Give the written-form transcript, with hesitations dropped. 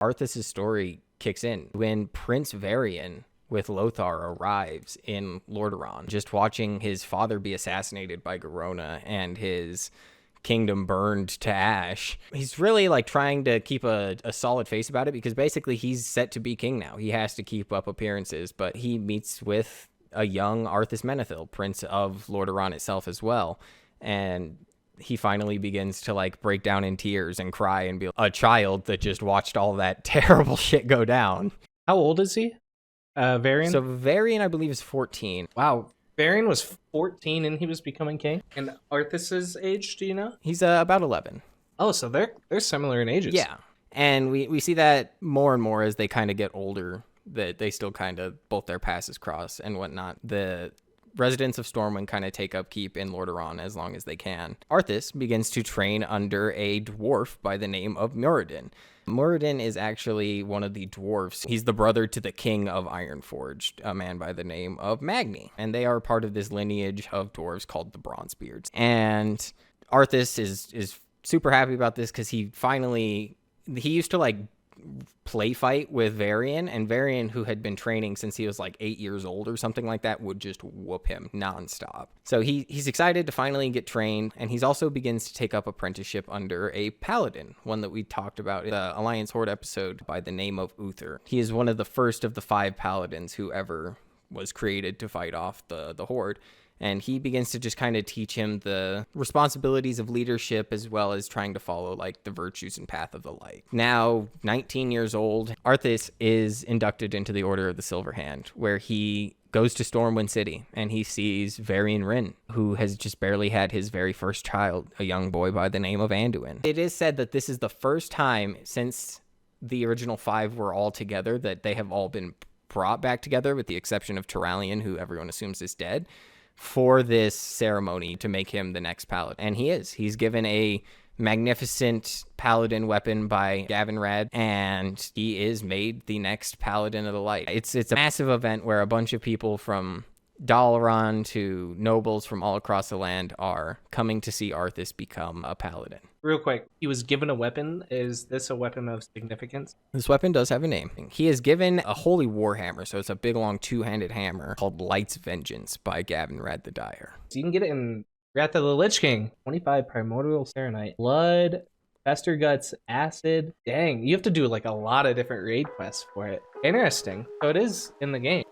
Arthas' story kicks in when Prince Varian with Lothar arrives in Lordaeron, just watching his father be assassinated by Garona and his kingdom burned to ash. He's really like trying to keep a solid face about it, because basically he's set to be king now. He has to keep up appearances, but he meets with a young Arthas Menethil, prince of Lordaeron itself as well, and he finally begins to like break down in tears and cry and be a child that just watched all that terrible shit go down. How old is he? Varian? So Varian, I believe, is 14. Wow. Varian was 14 and he was becoming king? And Arthas's age, do you know? He's about 11. Oh, so they're similar in ages. Yeah. And we see that more and more as they kind of get older, that they still kind of both their passes cross and whatnot. The residents of Stormwind kind of take upkeep in Lordaeron as long as they can. Arthas begins to train under a dwarf by the name of Muradin. Muradin is actually one of the dwarves. He's the brother to the king of Ironforge, a man by the name of Magni. And they are part of this lineage of dwarves called the Bronzebeards. And Arthas is super happy about this because he used to like play fight with Varian, and Varian, who had been training since he was like 8 years old or something like that, would just whoop him nonstop. So he's excited to finally get trained, and he's also begins to take up apprenticeship under a Paladin, one that we talked about in the Alliance Horde episode by the name of Uther. He is one of the first of the 5 Paladins who ever was created to fight off the Horde. And he begins to just kind of teach him the responsibilities of leadership, as well as trying to follow like the virtues and path of the light. Now, 19 years old, Arthas is inducted into the Order of the Silver Hand, where he goes to Stormwind City and he sees Varian Wrynn, who has just barely had his very first child, a young boy by the name of Anduin. It is said that this is the first time since the original 5 were all together that they have all been brought back together, with the exception of Turalyon, who everyone assumes is dead, for this ceremony to make him the next paladin. And he's given a magnificent paladin weapon by Gavinrad, and he is made the next paladin of the light. It's a massive event where a bunch of people from Dalaran to nobles from all across the land are coming to see Arthas become a paladin. Real quick, he was given a weapon. Is this a weapon of significance? This weapon does have a name. He is given a holy warhammer, so it's a big long 2-handed hammer called Light's Vengeance by Gavinrad the Dire. So you can get it in Wrath of the Lich King. 25 Primordial Serenite. Blood, Fester Guts, Acid. Dang, you have to do like a lot of different raid quests for it. Interesting. So it is in the game.